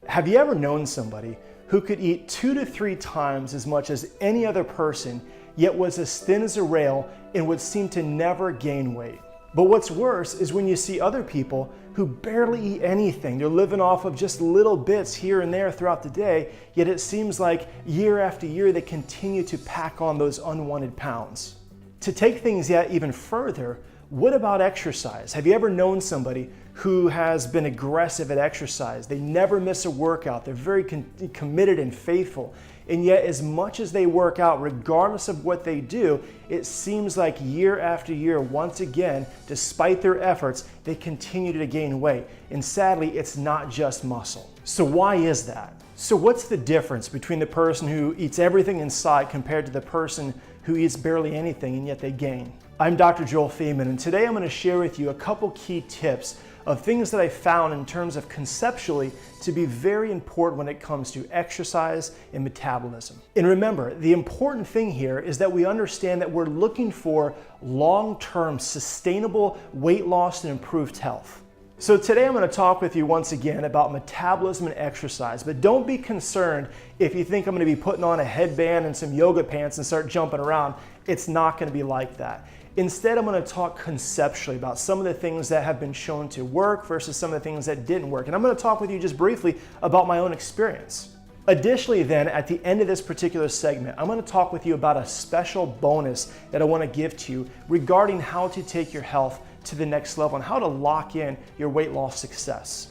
Have you ever known somebody who could eat 2 to 3 times as much as any other person, yet was as thin as a rail and would seem to never gain weight? But what's worse is when you see other people who barely eat anything. They're living off of just little bits here and there throughout the day, yet it seems like year after year they continue to pack on those unwanted pounds. To take things yet even further, what about exercise? Have you ever known somebody who has been aggressive at exercise? They never miss a workout. They're very committed and faithful. And yet, as much as they work out, regardless of what they do, it seems like year after year, once again, despite their efforts, they continue to gain weight. And sadly, it's not just muscle. So why is that? So what's the difference between the person who eats everything in sight compared to the person who eats barely anything and yet they gain? I'm Dr. Feeman, and today I'm going to share with you a couple key tips of things that I found in terms of conceptually to be very important when it comes to exercise and metabolism. And remember, the important thing here is that we understand that we're looking for long-term sustainable weight loss and improved health. So today I'm going to talk with you once again about metabolism and exercise, but don't be concerned if you think I'm going to be putting on a headband and some yoga pants and start jumping around. It's not going to be like that. Instead, I'm going to talk conceptually about some of the things that have been shown to work versus some of the things that didn't work. And I'm going to talk with you just briefly about my own experience. Additionally then, at the end of this particular segment, I'm going to talk with you about a special bonus that I want to give to you regarding how to take your health to the next level and how to lock in your weight loss success.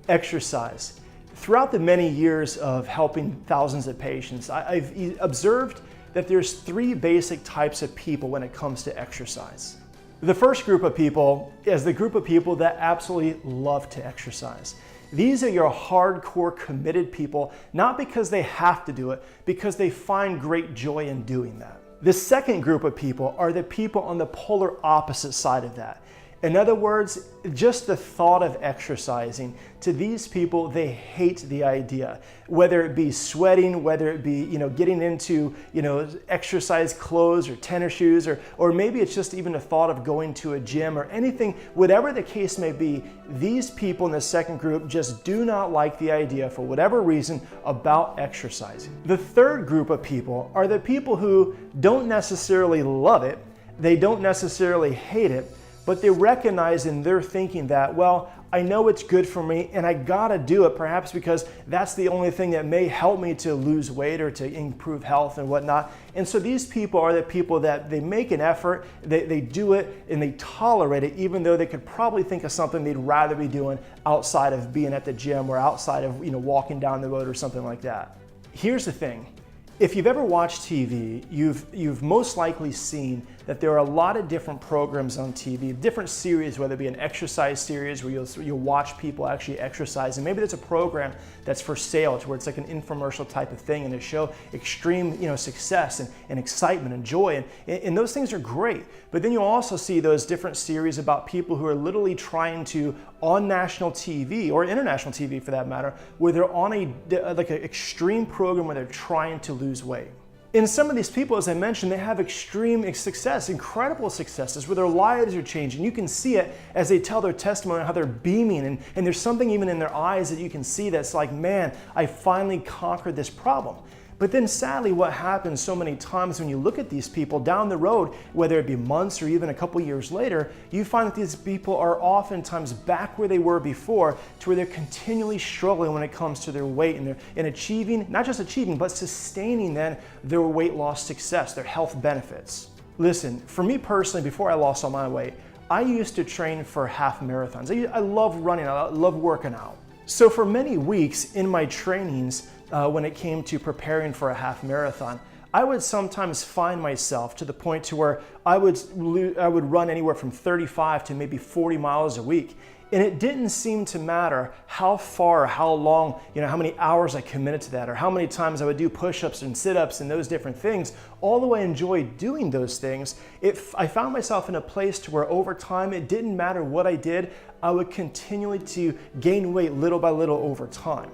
Exercise. Throughout the many years of helping thousands of patients, I've observed that there's 3 basic types of people when it comes to exercise. The first group of people is the group of people that absolutely love to exercise. These are your hardcore committed people, not because they have to do it, because they find great joy in doing that. The second group of people are the people on the polar opposite side of that. In other words, just the thought of exercising, to these people, they hate the idea. Whether it be sweating, whether it be, getting into, exercise clothes or tennis shoes, or maybe it's just even the thought of going to a gym or anything, whatever the case may be, these people in the second group just do not like the idea, for whatever reason, about exercising. The third group of people are the people who don't necessarily love it, they don't necessarily hate it, but they recognize in their thinking that, well, I know it's good for me and I gotta do it, perhaps because that's the only thing that may help me to lose weight or to improve health and whatnot. And so these people are the people that they make an effort, they do it and they tolerate it, even though they could probably think of something they'd rather be doing outside of being at the gym or outside of walking down the road or something like that. Here's the thing. If you've ever watched TV, you've most likely seen that there are a lot of different programs on TV, different series, whether it be an exercise series where you'll watch people actually exercise, and maybe there's a program that's for sale to where it's like an infomercial type of thing and they show extreme success and excitement and joy, and those things are great. But then you'll also see those different series about people who are literally trying to, on national TV or international TV for that matter, where they're on an extreme program where they're trying to lose weight. And some of these people, as I mentioned, they have extreme success, incredible successes where their lives are changing. You can see it as they tell their testimony, how they're beaming, and there's something even in their eyes that you can see that's like, man, I finally conquered this problem. But then sadly, what happens so many times when you look at these people down the road, whether it be months or even a couple years later, you find that these people are oftentimes back where they were before, to where they're continually struggling when it comes to their weight and achieving, not just achieving, but sustaining then their weight loss success, their health benefits. Listen, for me personally, before I lost all my weight, I used to train for half marathons. I love running, I love working out. So for many weeks in my trainings, when it came to preparing for a half marathon, I would sometimes find myself to the point to where I would run anywhere from 35 to maybe 40 miles a week. And it didn't seem to matter how far, how long, how many hours I committed to that, or how many times I would do push-ups and sit-ups and those different things. Although I enjoyed doing those things, I found myself in a place to where over time, it didn't matter what I did, I would continually to gain weight little by little over time.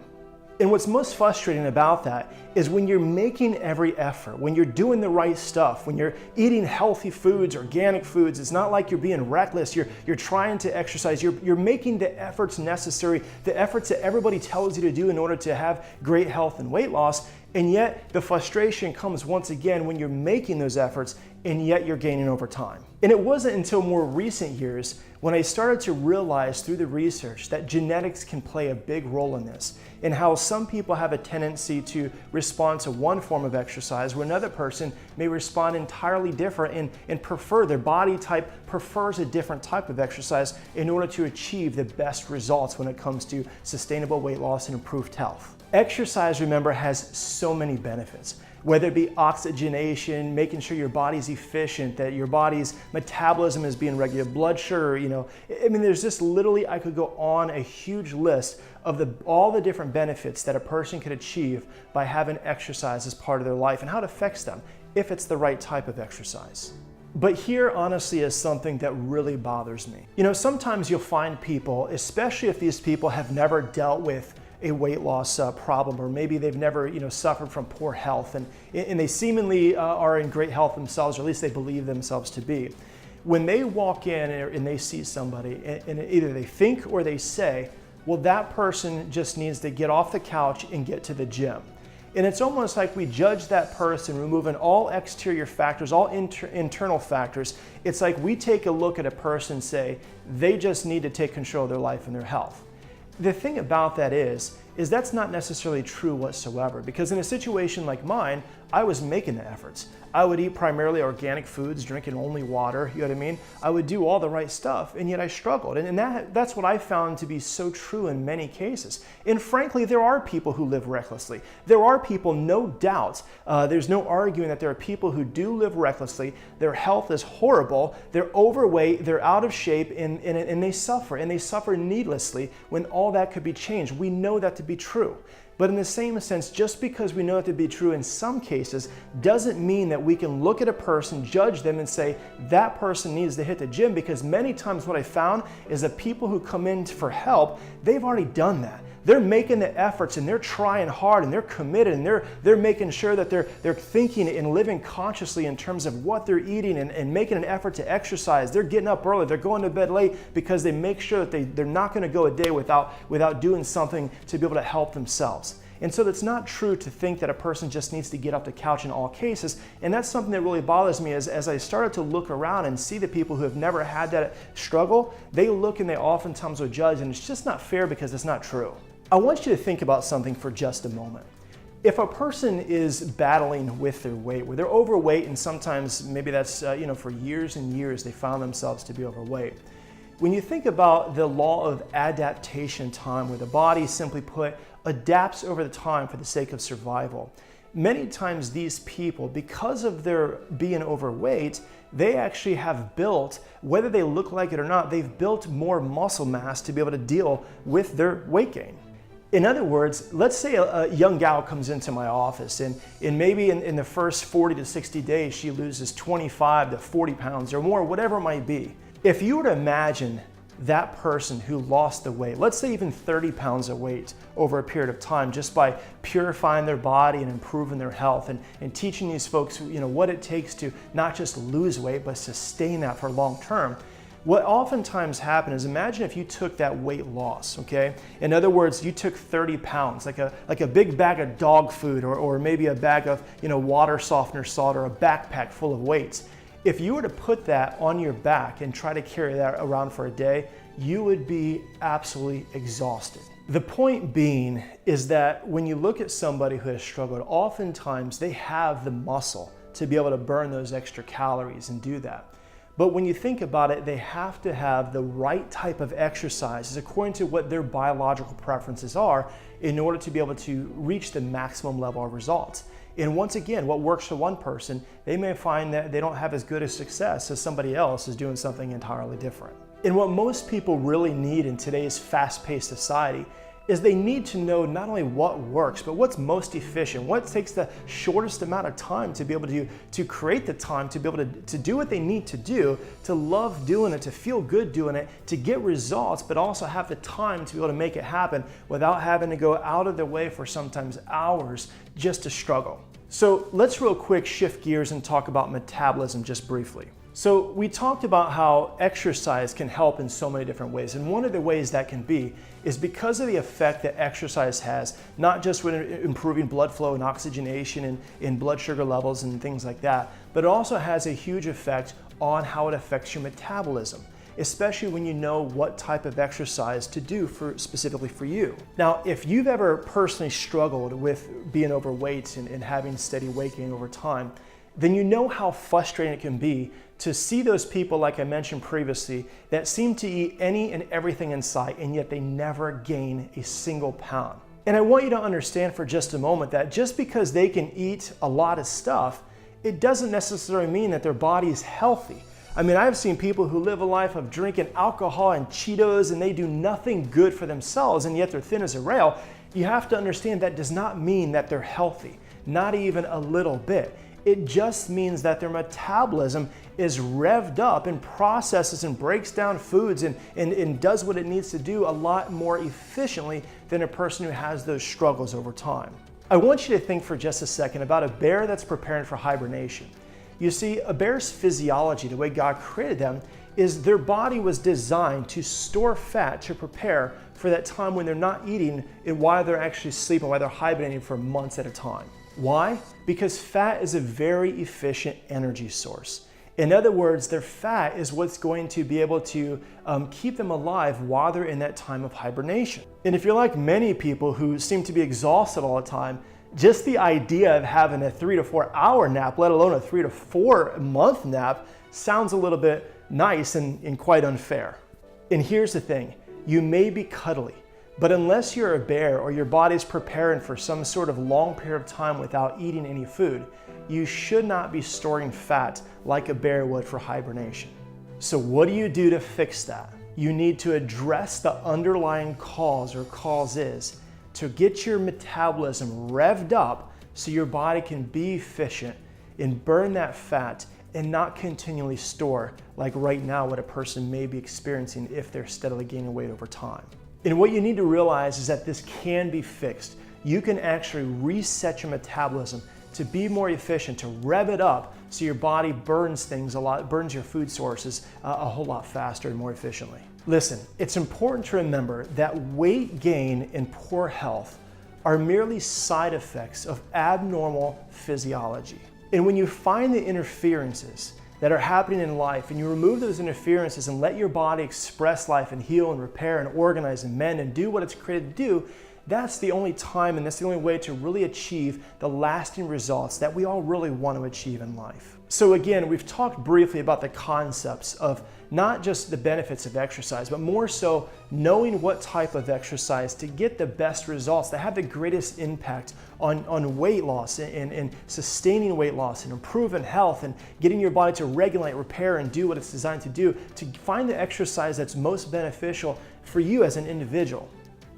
And what's most frustrating about that is when you're making every effort, when you're doing the right stuff, when you're eating healthy foods, organic foods, it's not like you're being reckless, you're trying to exercise, you're making the efforts necessary, the efforts that everybody tells you to do in order to have great health and weight loss, and yet the frustration comes once again when you're making those efforts and yet you're gaining over time. And it wasn't until more recent years when I started to realize through the research that genetics can play a big role in this, and how some people have a tendency to respond to one form of exercise where another person may respond entirely different and prefer, their body type prefers a different type of exercise in order to achieve the best results when it comes to sustainable weight loss and improved health. Exercise, remember, has so many benefits. Whether it be oxygenation, making sure your body's efficient, that your body's metabolism is being regular, blood sugar, I mean, there's just literally, I could go on a huge list of all the different benefits that a person could achieve by having exercise as part of their life and how it affects them if it's the right type of exercise. But here, honestly, is something that really bothers me. Sometimes you'll find people, especially if these people have never dealt with a weight loss problem, or maybe they've never suffered from poor health, and they seemingly are in great health themselves, or at least they believe themselves to be. When they walk in and they see somebody, and either they think or they say, well, that person just needs to get off the couch and get to the gym. And it's almost like we judge that person, removing all exterior factors, all internal factors. It's like we take a look at a person and say, they just need to take control of their life and their health. The thing about that is that's not necessarily true whatsoever, because in a situation like mine, I was making the efforts. I would eat primarily organic foods, drinking only water, you know what I mean? I would do all the right stuff, and yet I struggled. And that's what I found to be so true in many cases. And frankly, there are people who live recklessly. There are people, no doubt, there's no arguing that there are people who do live recklessly. Their health is horrible, they're overweight, they're out of shape, and they suffer needlessly when all that could be changed. We know that to be true. But in the same sense, just because we know it to be true in some cases doesn't mean that we can look at a person, judge them, and say that person needs to hit the gym, because many times what I found is that people who come in for help, they've already done that. They're making the efforts and they're trying hard and they're committed, and they're making sure that they're thinking and living consciously in terms of what they're eating and making an effort to exercise. They're getting up early, they're going to bed late because they make sure that they're not going to go a day without doing something to be able to help themselves. And so it's not true to think that a person just needs to get off the couch in all cases. And that's something that really bothers me as I started to look around and see the people who have never had that struggle. They look and they oftentimes will judge, and it's just not fair because it's not true. I want you to think about something for just a moment. If a person is battling with their weight, where they're overweight, and sometimes maybe that's for years and years they found themselves to be overweight. When you think about the law of adaptation time, where the body, simply put, adapts over the time for the sake of survival, many times these people, because of their being overweight, they actually have built, whether they look like it or not, they've built more muscle mass to be able to deal with their weight gain. In other words, let's say a young gal comes into my office and maybe in the first 40 to 60 days, she loses 25 to 40 pounds or more, whatever it might be. If you were to imagine that person who lost the weight, let's say even 30 pounds of weight over a period of time, just by purifying their body and improving their health and teaching these folks what it takes to not just lose weight, but sustain that for long term. What oftentimes happens is, imagine if you took that weight loss, okay? In other words, you took 30 pounds, like a big bag of dog food, or maybe a bag of water softener salt, or a backpack full of weights. If you were to put that on your back and try to carry that around for a day, you would be absolutely exhausted. The point being is that when you look at somebody who has struggled, oftentimes they have the muscle to be able to burn those extra calories and do that. But when you think about it, they have to have the right type of exercises according to what their biological preferences are in order to be able to reach the maximum level of results. And once again, what works for one person, they may find that they don't have as good a success as somebody else is doing something entirely different. And what most people really need in today's fast-paced society is they need to know not only what works, but what's most efficient, what takes the shortest amount of time to be able to create the time to be able to do what they need to do, to love doing it, to feel good doing it, to get results, but also have the time to be able to make it happen without having to go out of their way for sometimes hours just to struggle. So let's real quick shift gears and talk about metabolism just briefly. So we talked about how exercise can help in so many different ways, and one of the ways that can be is because of the effect that exercise has, not just with improving blood flow and oxygenation and blood sugar levels and things like that, but it also has a huge effect on how it affects your metabolism, especially when you know what type of exercise to do specifically for you. Now, if you've ever personally struggled with being overweight and having steady weight gain over time, then you know how frustrating it can be to see those people, like I mentioned previously, that seem to eat any and everything in sight, and yet they never gain a single pound. And I want you to understand for just a moment that just because they can eat a lot of stuff, it doesn't necessarily mean that their body is healthy. I mean, I've seen people who live a life of drinking alcohol and Cheetos, and they do nothing good for themselves, and yet they're thin as a rail. You have to understand that does not mean that they're healthy, not even a little bit. It just means that their metabolism is revved up and processes and breaks down foods and does what it needs to do a lot more efficiently than a person who has those struggles over time. I want you to think for just a second about a bear that's preparing for hibernation. You see, a bear's physiology, the way God created them, is their body was designed to store fat to prepare for that time when they're not eating and while they're actually sleeping, while they're hibernating for months at a time. Why? Because fat is a very efficient energy source. In other words, their fat is what's going to be able to keep them alive while they're in that time of hibernation. And if you're like many people who seem to be exhausted all the time, just the idea of having a 3 to 4 hour nap, let alone a 3 to 4 month nap, sounds a little bit nice and quite unfair. And here's the thing, you may be cuddly, but unless you're a bear or your body's preparing for some sort of long period of time without eating any food, you should not be storing fat like a bear would for hibernation. So what do you do to fix that? You need to address the underlying cause or causes to get your metabolism revved up so your body can be efficient and burn that fat and not continually store like right now what a person may be experiencing if they're steadily gaining weight over time. And what you need to realize is that this can be fixed. You can actually reset your metabolism to be more efficient, to rev it up so your body burns things a lot, burns your food sources a whole lot faster and more efficiently. Listen, it's important to remember that weight gain and poor health are merely side effects of abnormal physiology. And when you find the interferences that are happening in life and you remove those interferences and let your body express life and heal and repair and organize and mend and do what it's created to do, that's the only time and that's the only way to really achieve the lasting results that we all really want to achieve in life. So again, we've talked briefly about the concepts of not just the benefits of exercise, but more so knowing what type of exercise to get the best results that have the greatest impact on weight loss and sustaining weight loss and improving health and getting your body to regulate, repair, and do what it's designed to do, to find the exercise that's most beneficial for you as an individual.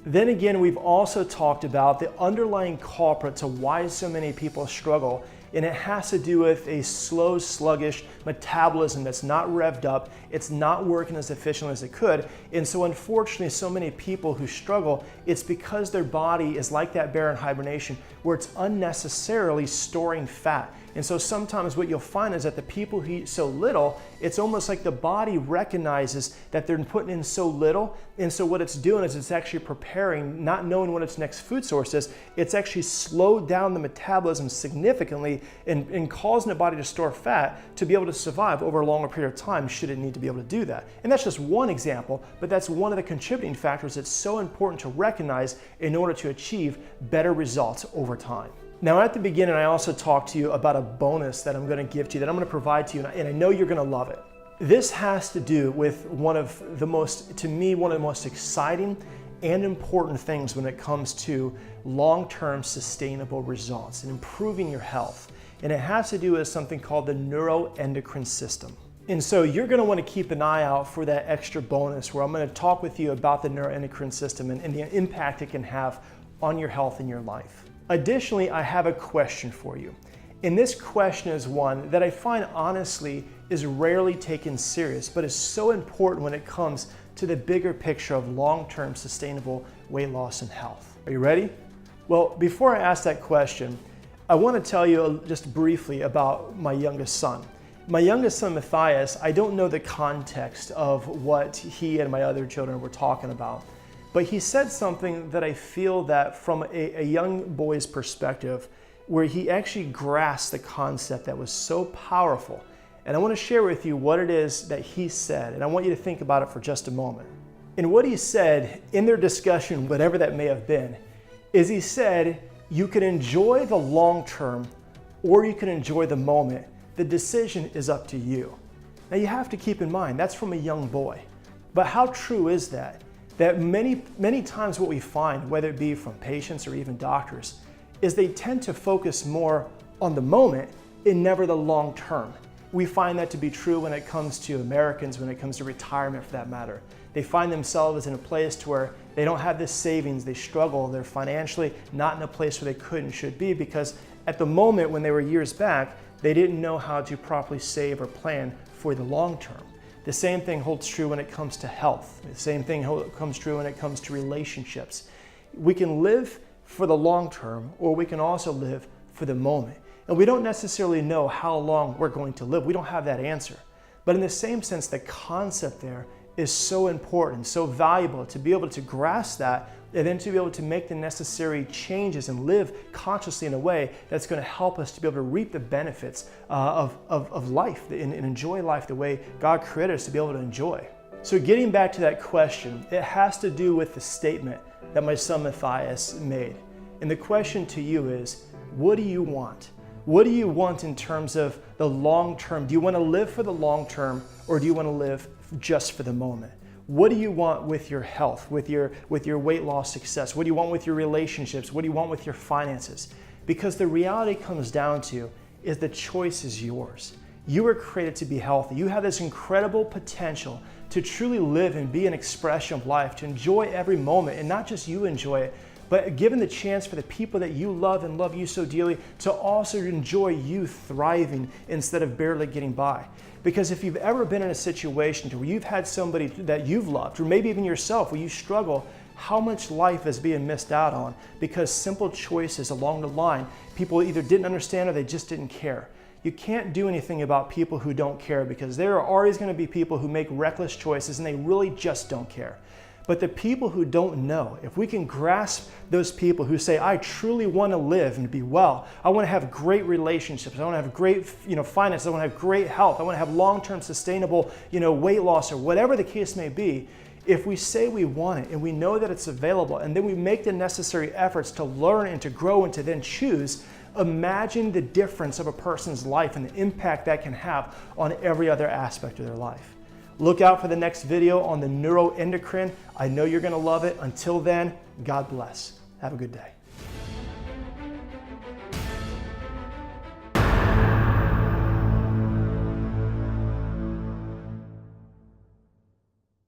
Then again, we've also talked about the underlying culprit to why so many people struggle, and it has to do with a slow, sluggish metabolism that's not revved up, it's not working as efficiently as it could, and so unfortunately so many people who struggle, it's because their body is like that bear in hibernation where it's unnecessarily storing fat. And so sometimes what you'll find is that the people who eat so little, it's almost like the body recognizes that they're putting in so little, and so what it's doing is it's actually preparing, not knowing what its next food source is, it's actually slowed down the metabolism significantly and causing the body to store fat to be able to survive over a longer period of time should it need to be able to do that. And that's just one example, but that's one of the contributing factors that's so important to recognize in order to achieve better results over time. Now at the beginning, I also talked to you about a bonus that I'm going to give to you, that I'm going to provide to you, and I know you're going to love it. This has to do with one of the most exciting and important things when it comes to long-term sustainable results and improving your health. And it has to do with something called the neuroendocrine system. And so you're going to want to keep an eye out for that extra bonus where I'm going to talk with you about the neuroendocrine system and the impact it can have on your health and your life. Additionally, I have a question for you. And this question is one that I find honestly is rarely taken serious, but is so important when it comes to the bigger picture of long-term sustainable weight loss and health. Are you ready? Well, before I ask that question, I want to tell you just briefly about my youngest son. My youngest son, Matthias, I don't know the context of what he and my other children were talking about, but he said something that I feel that from a young boy's perspective, where he actually grasped the concept that was so powerful. And I want to share with you what it is that he said, and I want you to think about it for just a moment. And what he said in their discussion, whatever that may have been, is he said, you can enjoy the long term or you can enjoy the moment. The decision is up to you. Now you have to keep in mind, that's from a young boy. But how true is that? That many times what we find, whether it be from patients or even doctors, is they tend to focus more on the moment and never the long term. We find that to be true when it comes to Americans, when it comes to retirement for that matter. They find themselves in a place to where they don't have this savings, they struggle, they're financially not in a place where they could and should be because at the moment when they were years back, they didn't know how to properly save or plan for the long term. The same thing holds true when it comes to health. The same thing comes true when it comes to relationships. We can live for the long term or we can also live for the moment. And we don't necessarily know how long we're going to live. We don't have that answer. But in the same sense, the concept there is so important, so valuable to be able to grasp that and then to be able to make the necessary changes and live consciously in a way that's going to help us to be able to reap the benefits of life and enjoy life the way God created us to be able to enjoy. So getting back to that question, it has to do with the statement that my son Matthias made. And the question to you is, what do you want? What do you want in terms of the long term? Do you want to live for the long term or do you want to live just for the moment? What do you want with your health, with your weight loss success? What do you want with your relationships? What do you want with your finances? Because the reality comes down to is the choice is yours. You were created to be healthy. You have this incredible potential to truly live and be an expression of life, to enjoy every moment, and not just you enjoy it, but given the chance for the people that you love and love you so dearly to also enjoy you thriving instead of barely getting by. Because if you've ever been in a situation where you've had somebody that you've loved, or maybe even yourself, where you struggle, how much life is being missed out on because simple choices along the line, people either didn't understand or they just didn't care. You can't do anything about people who don't care because there are always going to be people who make reckless choices and they really just don't care. But the people who don't know, if we can grasp those people who say, I truly want to live and be well, I want to have great relationships, I want to have great finances, I want to have great health, I want to have long-term sustainable weight loss or whatever the case may be, if we say we want it and we know that it's available and then we make the necessary efforts to learn and to grow and to then choose, imagine the difference of a person's life and the impact that can have on every other aspect of their life. Look out for the next video on the neuroendocrine. I know you're going to love it. Until then, God bless. Have a good day.